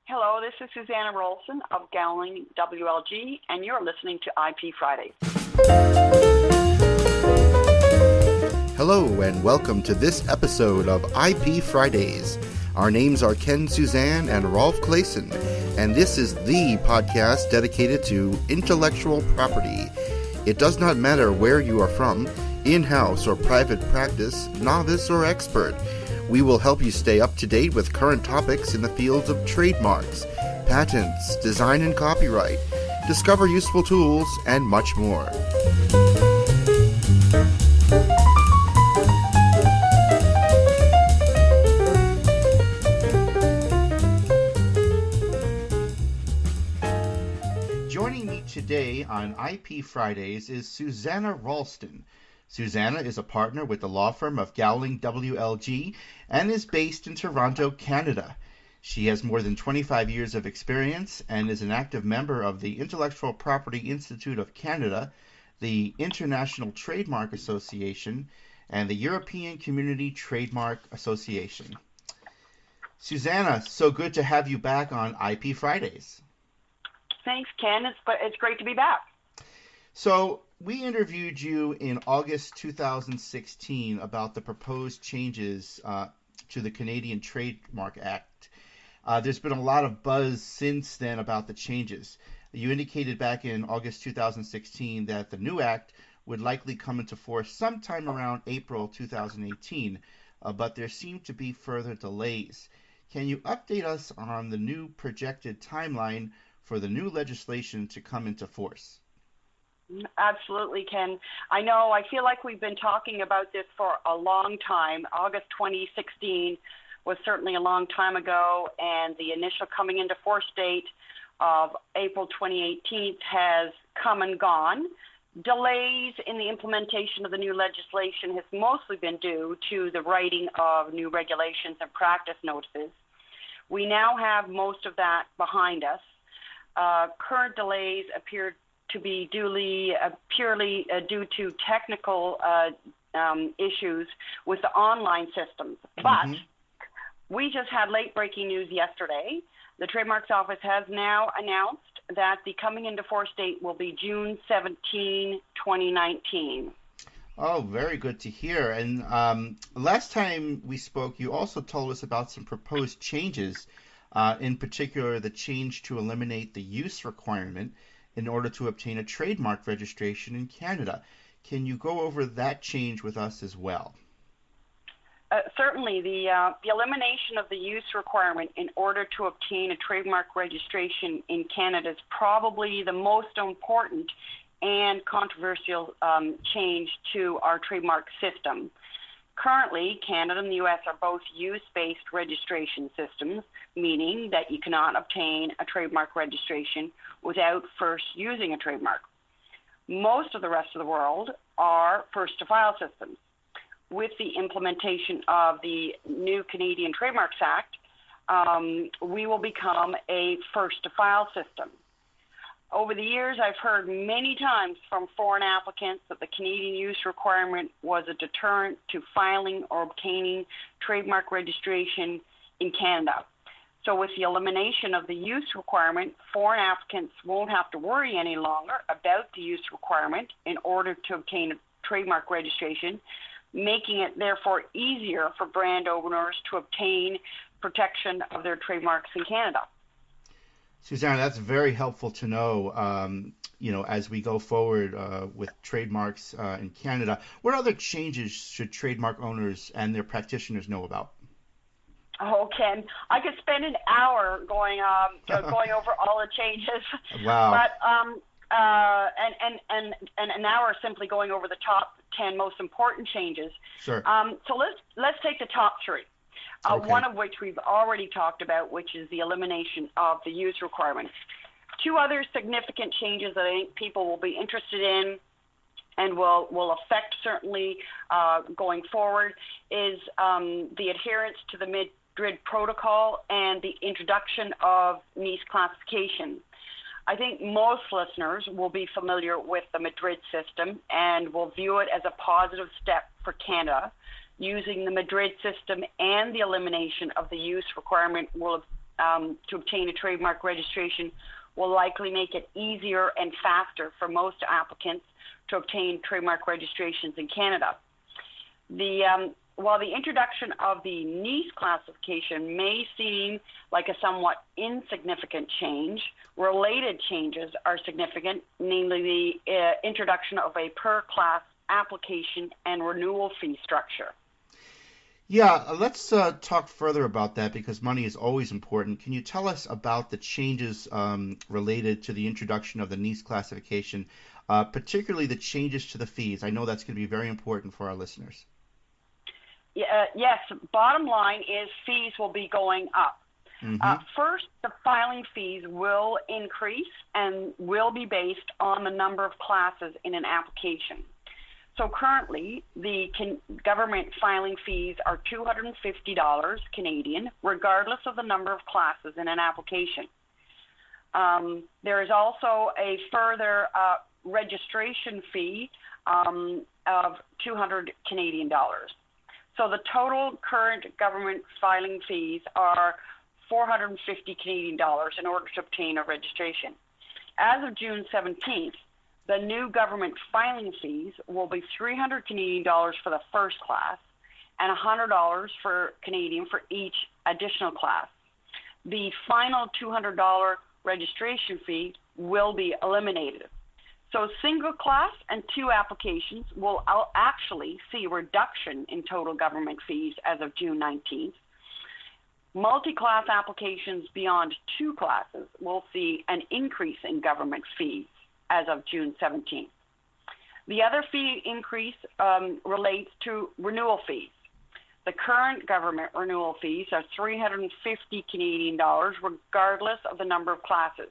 Hello, this is Susannah Rolston of Gowling WLG, and you're listening to IP Fridays. Hello, and welcome to this episode of IP Fridays. Our names are Ken Suzanne and Rolf Claessen, and this is the podcast dedicated to intellectual property. It does not matter where you are from, in-house or private practice, novice or expert. We will help you stay up to date with current topics in the fields of trademarks, patents, design and copyright, discover useful tools, and much more. Joining me today on IP Fridays is Susannah Rolston. Susannah is a partner with the law firm of Gowling WLG and is based in Toronto, Canada. She has more than 25 years of experience and is an active member of the Intellectual Property Institute of Canada, the International Trademark Association, and the European Community Trademark Association. Susannah, so good to have you back on IP Fridays. Thanks, Ken. It's great to be back. So, we interviewed you in August 2016 about the proposed changes to the Canadian Trademark Act. There's been a lot of buzz since then about the changes. You indicated back in August 2016 that the new act would likely come into force sometime around April 2018, but there seem to be further delays. Can you update us on the new projected timeline for the new legislation to come into force? Absolutely, Ken. I feel like we've been talking about this for a long time. August 2016 was certainly a long time ago, and the initial coming into force date of April 2018 has come and gone. Delays in the implementation of the new legislation has mostly been due to the writing of new regulations and practice notices. We now have most of that behind us. Current delays appear to be purely due to technical issues with the online systems. But we just had late-breaking news yesterday. The Trademarks Office has now announced that the coming into force date will be June 17, 2019. Oh, very good to hear. And last time we spoke, you also told us about some proposed changes, in particular the change to eliminate the use requirement in order to obtain a trademark registration in Canada. Can you go over that change with us as well? Certainly. The elimination of the use requirement in order to obtain a trademark registration in Canada is probably the most important and controversial change to our trademark system. Currently, Canada and the U.S. are both use-based registration systems, meaning that you cannot obtain a trademark registration without first using a trademark. Most of the rest of the world are first-to-file systems. With the implementation of the new Canadian Trademarks Act, we will become a first-to-file system. Over the years, I've heard many times from foreign applicants that the Canadian use requirement was a deterrent to filing or obtaining trademark registration in Canada. So with the elimination of the use requirement, foreign applicants won't have to worry any longer about the use requirement in order to obtain a trademark registration, making it therefore easier for brand owners to obtain protection of their trademarks in Canada. Susannah, that's very helpful to know, as we go forward with trademarks in Canada. What other changes should trademark owners and their practitioners know about? Oh, Ken, I could spend an hour going over all the changes. Wow. But and an hour simply going over the top 10 most important changes. Sure. So let's take the top three. Okay. One of which we've already talked about, which is the elimination of the use requirement. Two other significant changes that I think people will be interested in and will affect certainly going forward is the adherence to the Madrid Protocol and the introduction of niche classification. I think most listeners will be familiar with the Madrid system and will view it as a positive step for Canada. Using the Madrid system and the elimination of the use requirement will to obtain a trademark registration will likely make it easier and faster for most applicants to obtain trademark registrations in Canada. While the introduction of the niche classification may seem like a somewhat insignificant change, related changes are significant, namely the introduction of a per-class application and renewal fee structure. Yeah, let's talk further about that because money is always important. Can you tell us about the changes related to the introduction of the niche classification, particularly the changes to the fees? I know that's going to be very important for our listeners. Yes, bottom line is fees will be going up. Mm-hmm. First, the filing fees will increase and will be based on the number of classes in an application. So currently, the government filing fees are $250 Canadian, regardless of the number of classes in an application. There is also a further registration fee of $200 Canadian dollars. So the total current government filing fees are $450 Canadian dollars in order to obtain a registration. As of June 17th, the new government filing fees will be $300 Canadian dollars for the first class and $100 for Canadian for each additional class. The final $200 registration fee will be eliminated. So single class and two applications will actually see a reduction in total government fees as of June 19th. Multi-class applications beyond two classes will see an increase in government fees as of June 17th. The other fee increase relates to renewal fees. The current government renewal fees are $350 Canadian dollars regardless of the number of classes.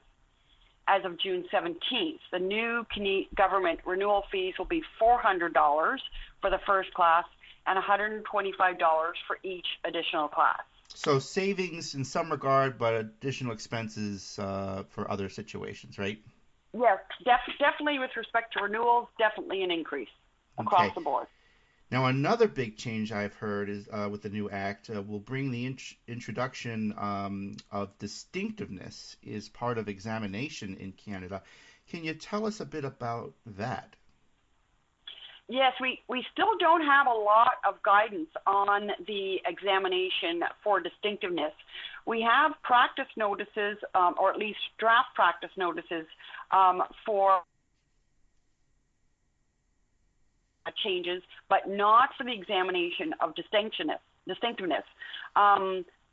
As of June 17th, the new government renewal fees will be $400 for the first class and $125 for each additional class. So savings in some regard, but additional expenses for other situations, right? Yes, definitely with respect to renewals, definitely an increase across the board. Now, another big change I've heard is with the new act will bring the introduction of distinctiveness as part of examination in Canada. Can you tell us a bit about that? Yes, we still don't have a lot of guidance on the examination for distinctiveness. We have practice notices, or at least draft practice notices, for changes, but not for the examination of distinctiveness.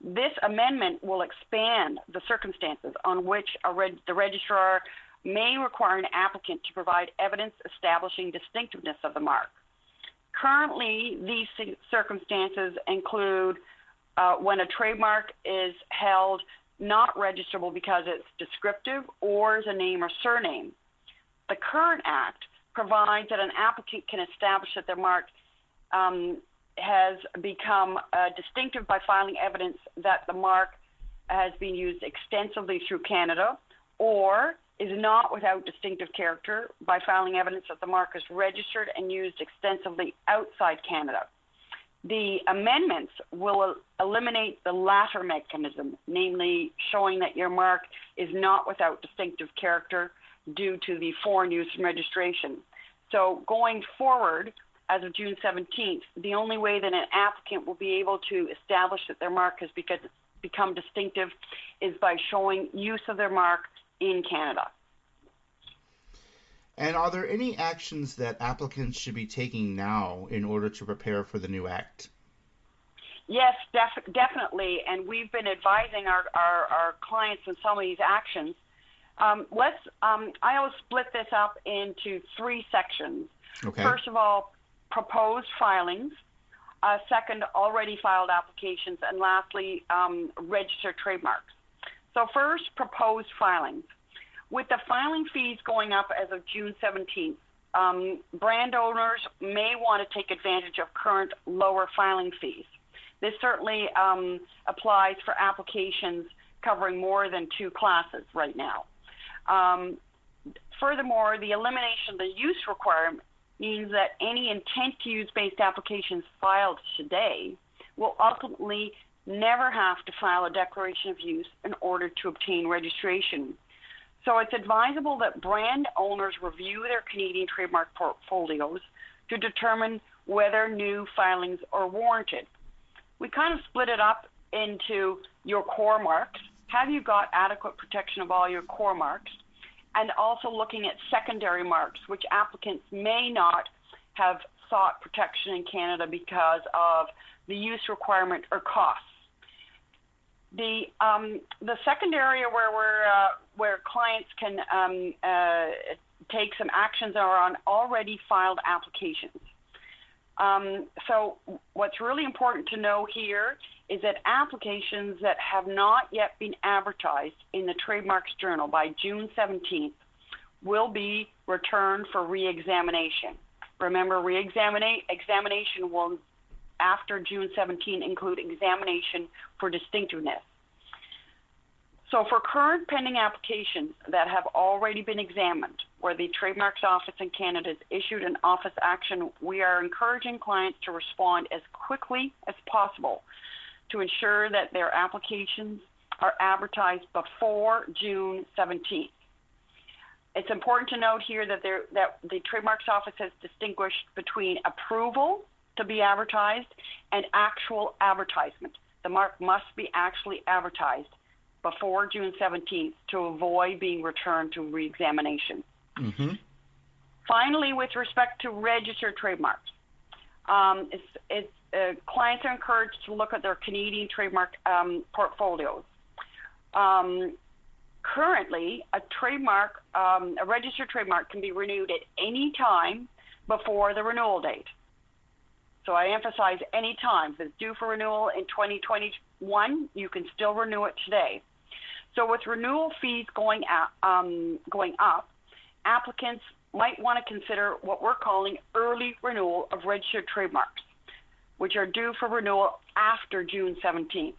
This amendment will expand the circumstances on which the registrar may require an applicant to provide evidence establishing distinctiveness of the mark. Currently, these circumstances include when a trademark is held not registrable because it's descriptive or is a name or surname. The current act provides that an applicant can establish that their mark has become distinctive by filing evidence that the mark has been used extensively through Canada, or is not without distinctive character by filing evidence that the mark is registered and used extensively outside Canada. The amendments will eliminate the latter mechanism, namely showing that your mark is not without distinctive character due to the foreign use and registration. So going forward, as of June 17th, the only way that an applicant will be able to establish that their mark has become distinctive is by showing use of their mark in Canada. And are there any actions that applicants should be taking now in order to prepare for the new act? Yes, definitely. And we've been advising our clients in some of these actions. I always split this up into three sections. Okay. First of all, proposed filings. Second, already filed applications. And lastly, registered trademarks. So first, proposed filings. With the filing fees going up as of June 17th, brand owners may want to take advantage of current lower filing fees. This certainly applies for applications covering more than two classes right now. Furthermore, the elimination of the use requirement means that any intent to use based applications filed today will ultimately never have to file a declaration of use in order to obtain registration. So it's advisable that brand owners review their Canadian trademark portfolios to determine whether new filings are warranted. We kind of split it up into your core marks. Have you got adequate protection of all your core marks? And also looking at secondary marks, which applicants may not have sought protection in Canada because of the use requirement or costs. The second area where clients can take some actions are on already filed applications. So what's really important to know here is that applications that have not yet been advertised in the Trademarks Journal by June 17th will be returned for re-examination. Remember, examination will, after June 17, include examination for distinctiveness. So for current pending applications that have already been examined, where the Trademarks Office in Canada has issued an office action, we are encouraging clients to respond as quickly as possible to ensure that their applications are advertised before June 17th. It's important to note here that the Trademarks Office has distinguished between approval to be advertised and actual advertisement. The mark must be actually advertised before June 17th to avoid being returned to re-examination. Mm-hmm. Finally, with respect to registered trademarks, clients are encouraged to look at their Canadian trademark portfolios. Currently, a registered trademark can be renewed at any time before the renewal date. So I emphasize any time. If it's due for renewal in 2021, you can still renew it today. So with renewal fees going up, applicants might want to consider what we're calling early renewal of registered trademarks, which are due for renewal after June 17th.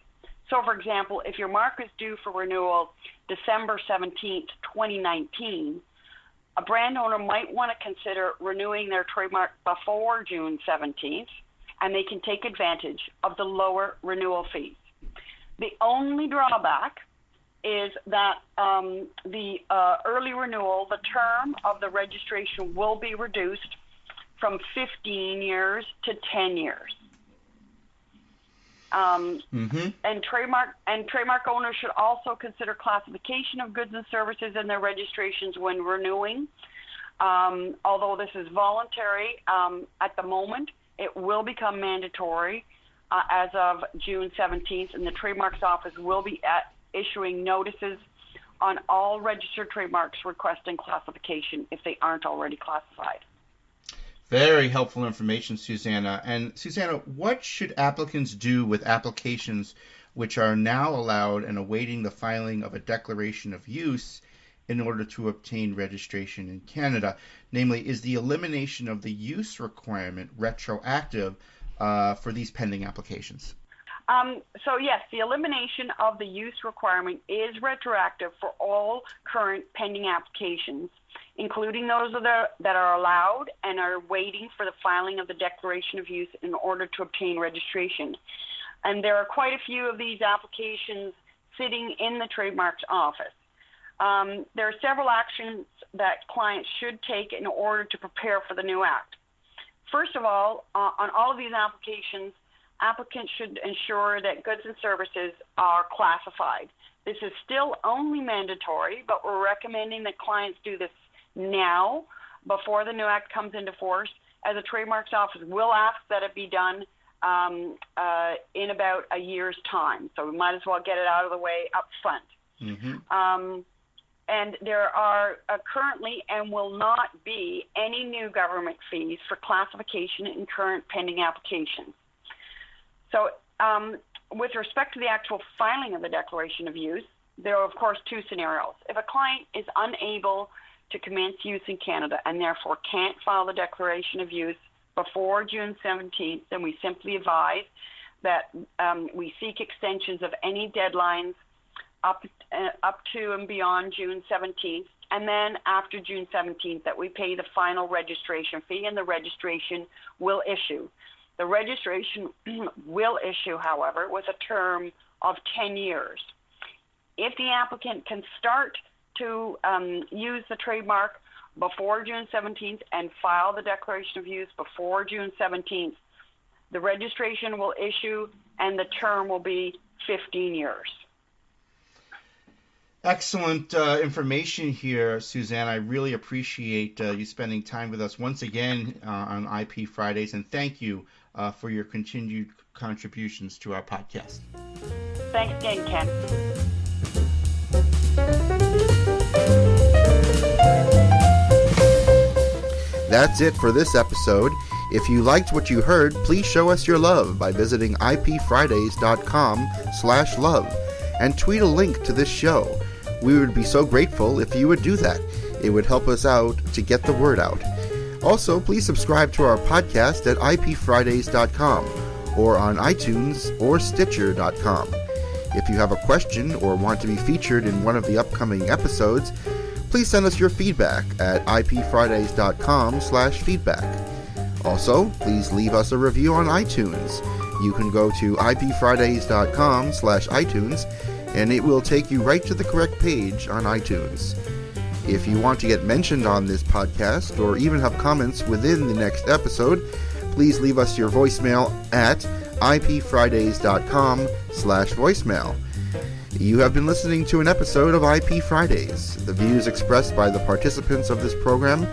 So, for example, if your mark is due for renewal December 17th, 2019, a brand owner might want to consider renewing their trademark before June 17th, and they can take advantage of the lower renewal fees. The only drawback is that the early renewal, the term of the registration will be reduced from 15 years to 10 years. And trademark owners should also consider classification of goods and services in their registrations when renewing. Although this is voluntary at the moment, it will become mandatory as of June 17th, and the Trademarks Office will be issuing notices on all registered trademarks requesting classification if they aren't already classified. Very helpful information, Susannah. And Susannah, what should applicants do with applications which are now allowed and awaiting the filing of a declaration of use in order to obtain registration in Canada? Namely, is the elimination of the use requirement retroactive for these pending applications? So yes, the elimination of the use requirement is retroactive for all current pending applications, including those that are allowed and are waiting for the filing of the declaration of use in order to obtain registration. And there are quite a few of these applications sitting in the Trademarks Office. There are several actions that clients should take in order to prepare for the new Act. First of all, on all of these applications, applicants should ensure that goods and services are classified. This is still only mandatory, but we're recommending that clients do this now before the new Act comes into force, as the Trademarks Office will ask that it be done in about a year's time. So we might as well get it out of the way up front. Mm-hmm. And there are currently and will not be any new government fees for classification in current pending applications. So with respect to the actual filing of the declaration of use, there are, of course, two scenarios. If a client is unable to commence use in Canada and therefore can't file the declaration of use before June 17th, then we simply advise that we seek extensions of any deadlines up to and beyond June 17th, and then after June 17th that we pay the final registration fee and the registration will issue. The registration will issue, however, with a term of 10 years. If the applicant can start to use the trademark before June 17th and file the declaration of use before June 17th, the registration will issue and the term will be 15 years. Excellent information here, Suzanne. I really appreciate you spending time with us once again on IP Fridays, and thank you for your continued contributions to our podcast. Thanks again, Ken. That's it for this episode. If you liked what you heard, please show us your love by visiting ipfridays.com/love and tweet a link to this show. We would be so grateful if you would do that. It would help us out to get the word out. Also, please subscribe to our podcast at ipfridays.com or on iTunes or Stitcher.com. If you have a question or want to be featured in one of the upcoming episodes, please send us your feedback at ipfridays.com/feedback. Also, please leave us a review on iTunes. You can go to ipfridays.com/iTunes and it will take you right to the correct page on iTunes. If you want to get mentioned on this podcast or even have comments within the next episode, please leave us your voicemail at ipfridays.com/voicemail. You have been listening to an episode of IP Fridays. The views expressed by the participants of this program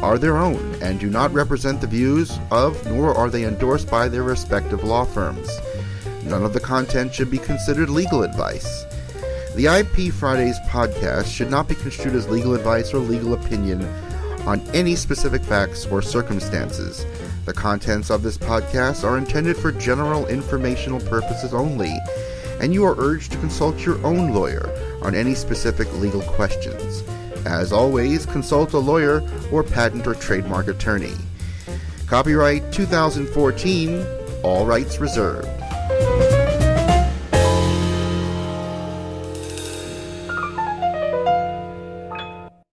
are their own and do not represent the views of, nor are they endorsed by their respective law firms. None of the content should be considered legal advice. The IP Fridays podcast should not be construed as legal advice or legal opinion on any specific facts or circumstances. The contents of this podcast are intended for general informational purposes only, and you are urged to consult your own lawyer on any specific legal questions. As always, consult a lawyer or patent or trademark attorney. Copyright 2014, all rights reserved.